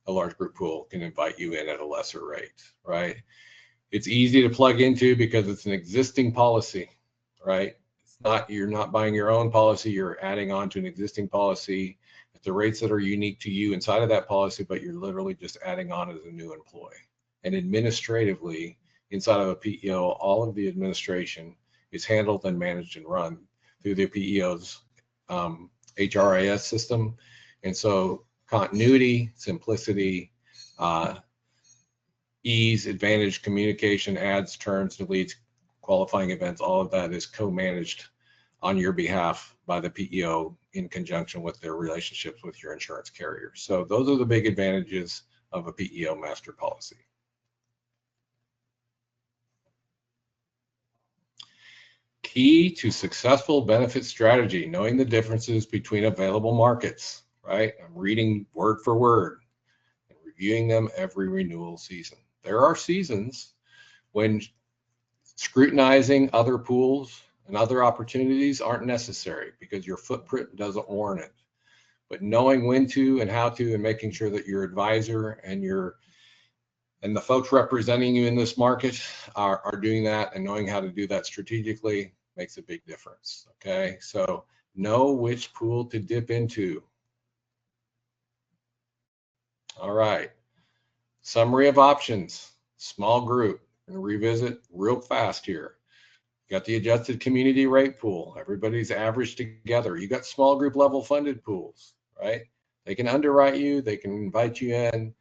a large group pool can invite you in at a lesser rate, right? It's easy to plug into because it's an existing policy, right? It's not, you're not buying your own policy, you're adding on to an existing policy at the rates that are unique to you inside of that policy, but you're literally just adding on as a new employee. And administratively, inside of a PEO, all of the administration is handled and managed and run through the PEO's HRIS system. And so continuity, simplicity, ease, advantage, communication, adds, terms, deletes, qualifying events, all of that is co-managed on your behalf by the PEO in conjunction with their relationships with your insurance carrier. So those are the big advantages of a PEO master policy. Key to successful benefit strategy, knowing the differences between available markets, right? I'm reading word for word and reviewing them every renewal season. There are seasons when scrutinizing other pools and other opportunities aren't necessary because your footprint doesn't warrant it. But knowing when to and how to, and making sure that your advisor and the folks representing you in this market are doing that, and knowing how to do that strategically makes a big difference. Okay, so know which pool to dip into. All right, summary of options, small group. I'm going to revisit real fast here. You got the adjusted community rate pool. Everybody's averaged together. You got small group level funded pools, right? They can underwrite you. They can invite you in.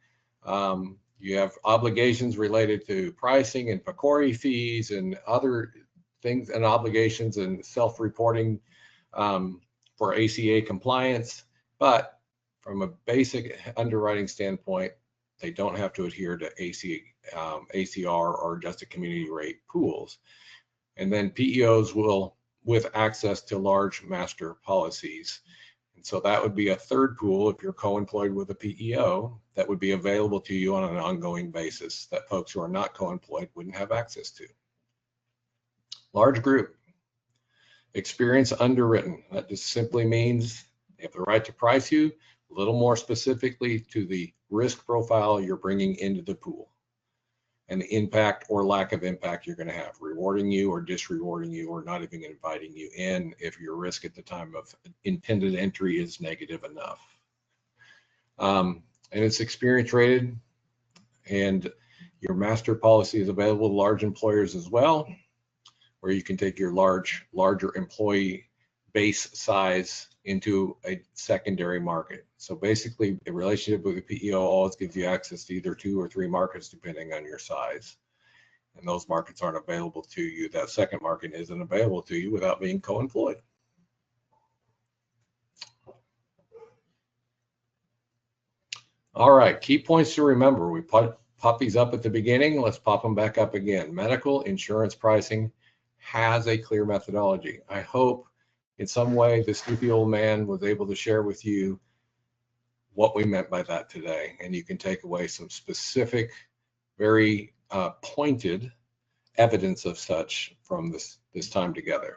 You have obligations related to pricing and PCORI fees and other things and obligations and self-reporting for ACA compliance, but from a basic underwriting standpoint, they don't have to adhere to ACR or adjusted community rate pools. And then PEOs will, with access to large master policies. And so that would be a third pool if you're co-employed with a PEO that would be available to you on an ongoing basis that folks who are not co-employed wouldn't have access to. Large group. Experience underwritten. That just simply means they have the right to price you a little more specifically to the risk profile you're bringing into the pool and the impact or lack of impact you're going to have, rewarding you or disrewarding you or not even inviting you in if your risk at the time of intended entry is negative enough. And it's experience rated, and your master policy is available to large employers as well, where you can take your larger employee base size into a secondary market. So basically, a relationship with a PEO always gives you access to either 2 or 3 markets depending on your size. And those markets aren't available to you. That second market isn't available to you without being co-employed. All right, key points to remember. We pop these up at the beginning. Let's pop them back up again. Medical insurance pricing has a clear methodology. I hope in some way the sleepy old man was able to share with you what we meant by that today, and you can take away some specific, very pointed evidence of such from this time together.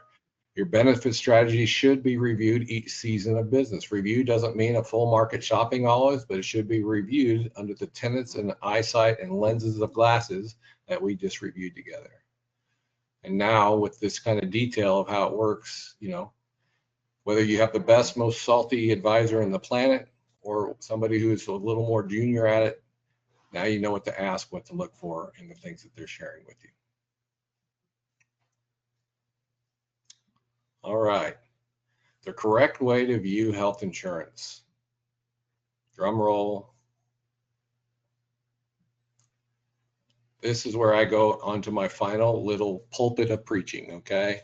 Your benefit strategy should be reviewed each season of business. Review doesn't mean a full market shopping always, but it should be reviewed under the tenets and eyesight and lenses of glasses that we just reviewed together. And now with this kind of detail of how it works, you know, whether you have the best, most salty advisor on the planet or somebody who's a little more junior at it, now you know what to ask, what to look for in the things that they're sharing with you. All right, the correct way to view health insurance. Drum roll. This is where I go onto my final little pulpit of preaching, okay?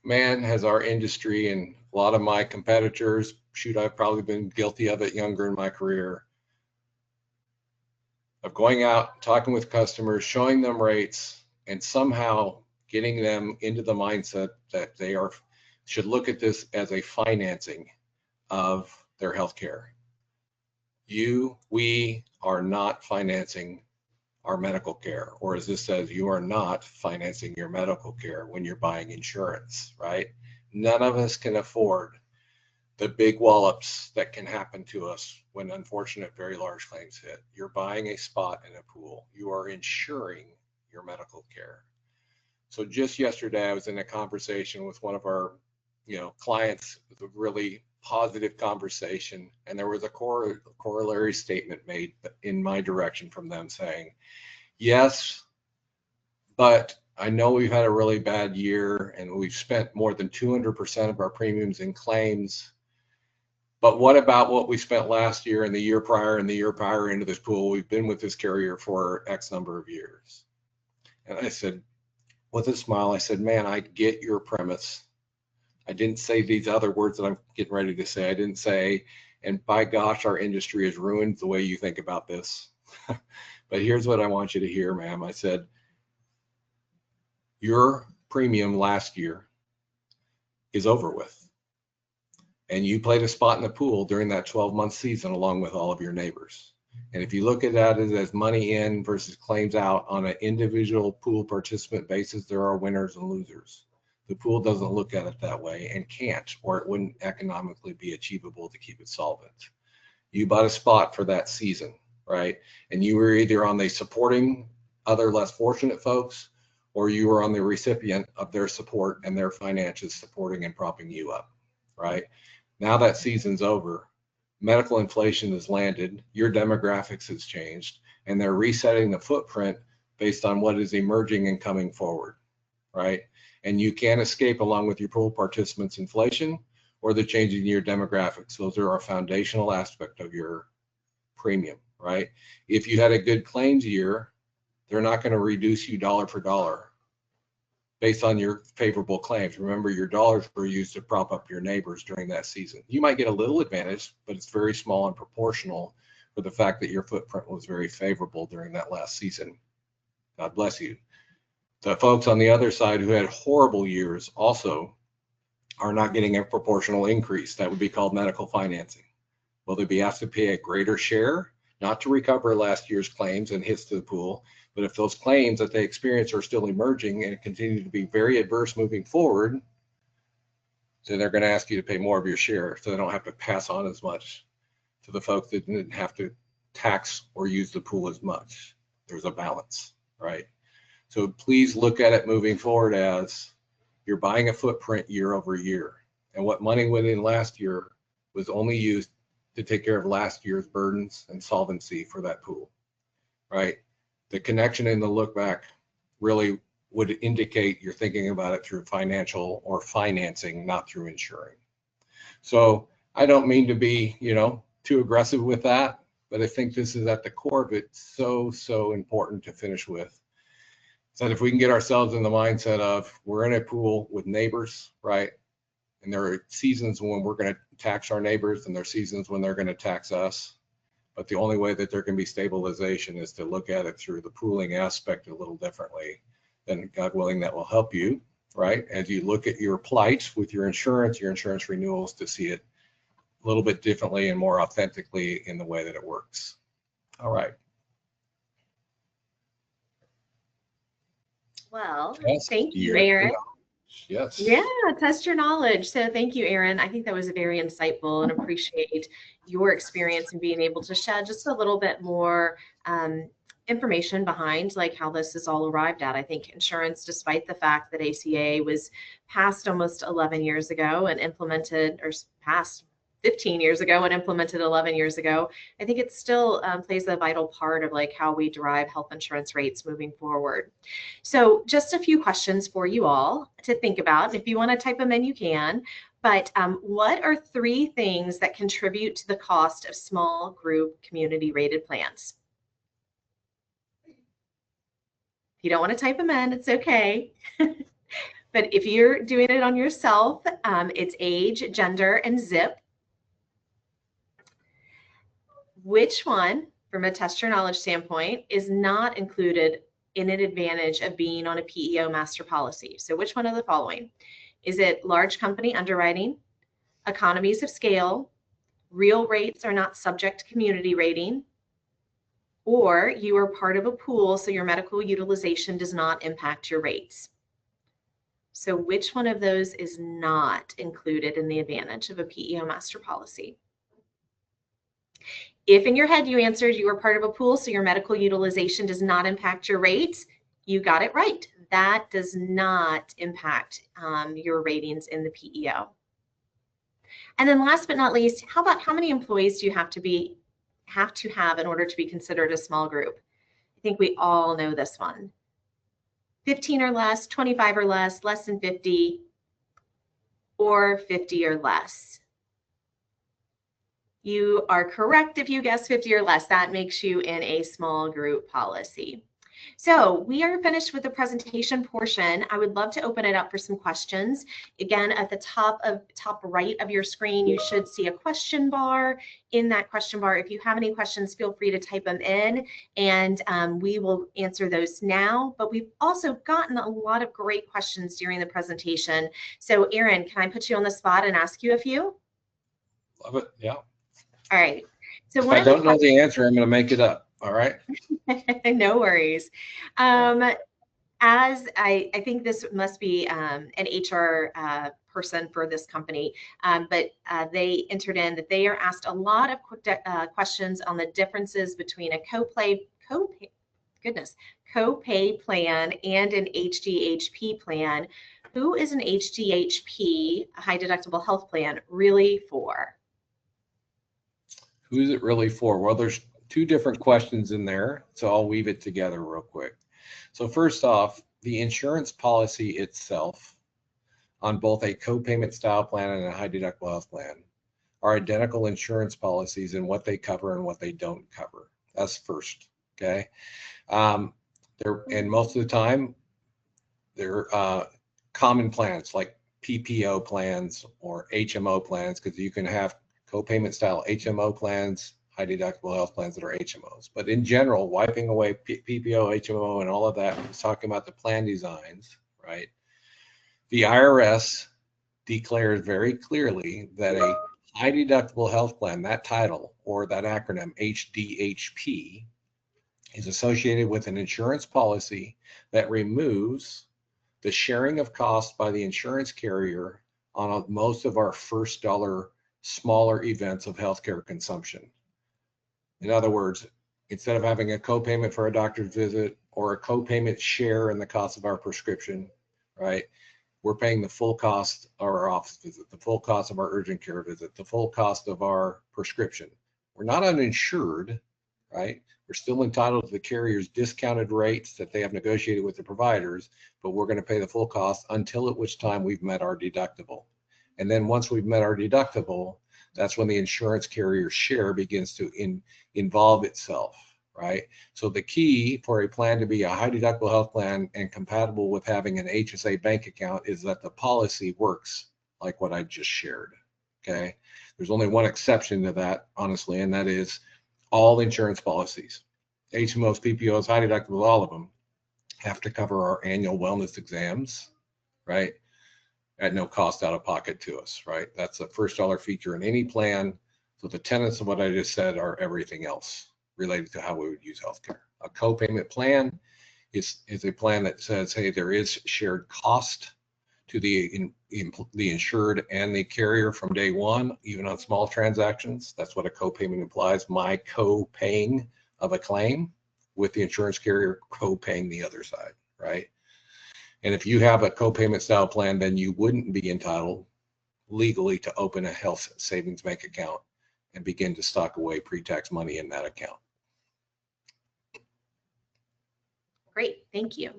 Man, has our industry and a lot of my competitors, shoot, I've probably been guilty of it younger in my career, of going out, talking with customers, showing them rates, and somehow getting them into the mindset that they should look at this as a financing of their healthcare. We are not financing our medical care, or as this says, you are not financing your medical care when you're buying insurance, right? None of us can afford the big wallops that can happen to us when unfortunate, very large claims hit. You're buying a spot in a pool. You are insuring your medical care. So just yesterday, I was in a conversation with one of our, clients, with a really positive conversation, and there was a corollary statement made in my direction from them saying, yes, but I know we've had a really bad year and we've spent more than 200% of our premiums in claims, but what about what we spent last year and the year prior and the year prior into this pool? We've been with this carrier for X number of years. And I said, with a smile, I said, man, I get your premise. I didn't say these other words that I'm getting ready to say. I didn't say, and by gosh, our industry is ruined the way you think about this. But here's what I want you to hear, ma'am. I said, your premium last year is over with. And you played a spot in the pool during that 12-month season along with all of your neighbors. And if you look at that as money in versus claims out on an individual pool participant basis, there are winners and losers. The pool doesn't look at it that way and can't, or it wouldn't economically be achievable to keep it solvent. You bought a spot for that season, right? And you were either on the supporting other less fortunate folks, or you were on the recipient of their support and their finances supporting and propping you up, right? Now that season's over, medical inflation has landed, your demographics has changed, and they're resetting the footprint based on what is emerging and coming forward, right? And you can't escape along with your pool participants inflation or the changing in your demographics. Those are a foundational aspect of your premium, right? If you had a good claims year, they're not going to reduce you dollar for dollar. based on your favorable claims. Remember, your dollars were used to prop up your neighbors during that season. You might get a little advantage, but it's very small and proportional for the fact that your footprint was very favorable during that last season. God bless you. The folks on the other side who had horrible years also are not getting a proportional increase. That would be called medical financing. Will they be asked to pay a greater share, not to recover last year's claims and hits to the pool, but if those claims that they experience are still emerging and continue to be very adverse moving forward, then they're going to ask you to pay more of your share so they don't have to pass on as much to the folks that didn't have to tax or use the pool as much. There's a balance, right? So please look at it moving forward as you're buying a footprint year over year. And what money went in last year was only used to take care of last year's burdens and solvency for that pool, right? The connection and the look back really would indicate you're thinking about it through financial or financing, not through insuring. So I don't mean to be, too aggressive with that, but I think this is at the core of it so important to finish with. So that if we can get ourselves in the mindset of we're in a pool with neighbors, right? And there are seasons when we're going to tax our neighbors and there are seasons when they're going to tax us. But the only way that there can be stabilization is to look at it through the pooling aspect a little differently. And God willing, that will help you, right? As you look at your plight with your insurance renewals, to see it a little bit differently and more authentically in the way that it works. All right. Well, thank you, Aaron. Yes. Yeah, test your knowledge. So thank you, Aaron. I think that was very insightful and appreciate your experience and being able to shed just a little bit more information behind like how this is all arrived at. I think insurance, despite the fact that ACA was passed almost 11 years ago and implemented, or passed 15 years ago and implemented 11 years ago, I think it still plays a vital part of like how we derive health insurance rates moving forward. So just a few questions for you all to think about. If you want to type them in, you can. But what are 3 things that contribute to the cost of small group community rated plans? If you don't want to type them in, it's okay. But if you're doing it on yourself, it's age, gender, and zip. Which one, from a test your knowledge standpoint, is not included in an advantage of being on a PEO master policy? So which one of the following? Is it large company underwriting, economies of scale, real rates are not subject to community rating, or you are part of a pool so your medical utilization does not impact your rates? So which one of those is not included in the advantage of a PEO master policy? If in your head you answered you are part of a pool so your medical utilization does not impact your rates, you got it right. That does not impact your ratings in the PEO. And then last but not least, how about how many employees do you have to have in order to be considered a small group? I think we all know this one. 15 or less, 25 or less than 50, or 50 or less. You are correct if you guess 50 or less. That makes you in a small group policy. So we are finished with the presentation portion. I would love to open it up for some questions. Again, at the top right of your screen, you should see a question bar. In that question bar, if you have any questions, feel free to type them in, and we will answer those now. But we've also gotten a lot of great questions during the presentation. So Aaron, can I put you on the spot and ask you a few? Love it, yeah. All right. So if I don't know the answer, I'm going to make it up. All right. No worries. As I think this must be an HR person for this company, but they entered in that they are asked a lot of questions on the differences between a copay plan and an HDHP plan. Who is an HDHP, a high deductible health plan, really for? Who's it really for? Well, there's 2 different questions in there, so I'll weave it together real quick. So first off, the insurance policy itself on both a co-payment style plan and a high deductible health plan are identical insurance policies in what they cover and what they don't cover. That's first, okay? And most of the time, There are common plans like PPO plans or HMO plans, because you can have co-payment style HMO plans, high deductible health plans that are HMOs. But in general, wiping away PPO, HMO, and all of that, is talking about the plan designs, right? The IRS declares very clearly that a high deductible health plan, that title or that acronym HDHP, is associated with an insurance policy that removes the sharing of costs by the insurance carrier on most of our first dollar smaller events of healthcare consumption. In other words, instead of having a copayment for a doctor's visit or a copayment share in the cost of our prescription, right? We're paying the full cost of our office visit, the full cost of our urgent care visit, the full cost of our prescription. We're not uninsured, right? We're still entitled to the carrier's discounted rates that they have negotiated with the providers, but we're going to pay the full cost until at which time we've met our deductible. And then once we've met our deductible, that's when the insurance carrier share begins to involve itself, right? So the key for a plan to be a high deductible health plan and compatible with having an HSA bank account is that the policy works like what I just shared, okay? There's only one exception to that, honestly, and that is all insurance policies, HMOs, PPOs, high deductibles, all of them have to cover our annual wellness exams, right? At no cost out of pocket to us, right? That's a first dollar feature in any plan. So the tenets of what I just said are everything else related to how we would use healthcare. A co-payment plan is a plan that says, hey, there is shared cost to the insured and the carrier from day one, even on small transactions. That's what a co-payment implies, my co-paying of a claim with the insurance carrier co-paying the other side, right? And if you have a co-payment style plan, then you wouldn't be entitled legally to open a health savings bank account and begin to stock away pre-tax money in that account. Great, thank you.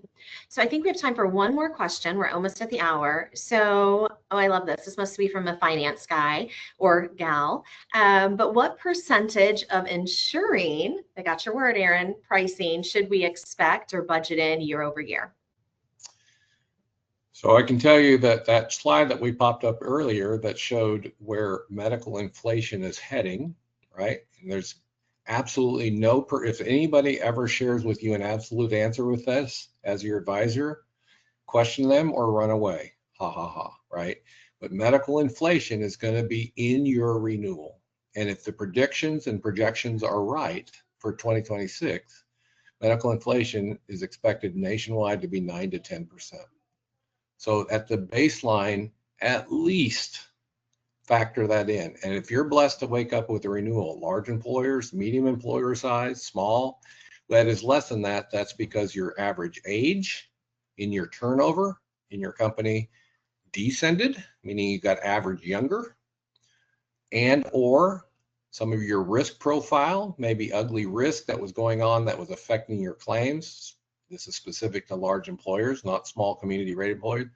So I think we have time for one more question. We're almost at the hour. So, oh, I love this. This must be from a finance guy or gal. But what percentage of insuring, I got your word, Aaron, pricing should we expect or budget in year over year? So I can tell you that that slide that we popped up earlier that showed where medical inflation is heading, right? And there's absolutely no, if anybody ever shares with you an absolute answer with this as your advisor, question them or run away, ha, ha, ha, right? But medical inflation is going to be in your renewal. And if the predictions and projections are right for 2026, medical inflation is expected nationwide to be 9 to 10%. So at the baseline, at least factor that in. And if you're blessed to wake up with a renewal, large employers, medium employer size, small, that is less than that, that's because your average age in your turnover in your company descended, meaning you got average younger, and or some of your risk profile, maybe ugly risk that was going on that was affecting your claims. This is specific to large employers, not small community rate employers,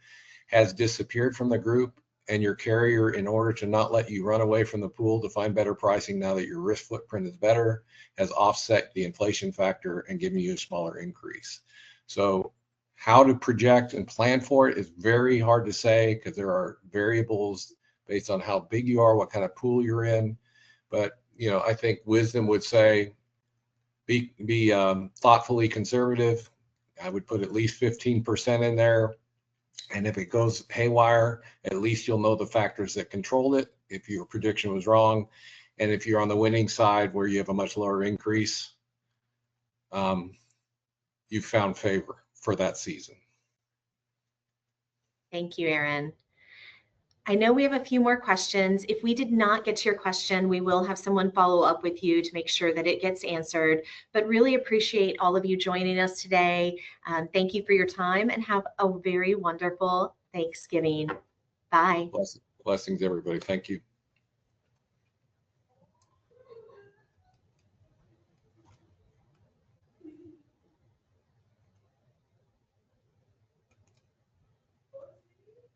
has disappeared from the group, and your carrier, in order to not let you run away from the pool to find better pricing now that your risk footprint is better, has offset the inflation factor and given you a smaller increase. So how to project and plan for it is very hard to say because there are variables based on how big you are, what kind of pool you're in. But, you know, I think wisdom would say be thoughtfully conservative. I would put at least 15% in there. And if it goes haywire, at least you'll know the factors that controlled it if your prediction was wrong. And if you're on the winning side where you have a much lower increase, you've found favor for that season. Thank you, Aaron. I know we have a few more questions. If we did not get to your question, we will have someone follow up with you to make sure that it gets answered, but really appreciate all of you joining us today. Thank you for your time and have a very wonderful Thanksgiving. Bye. Blessings, everybody. Thank you.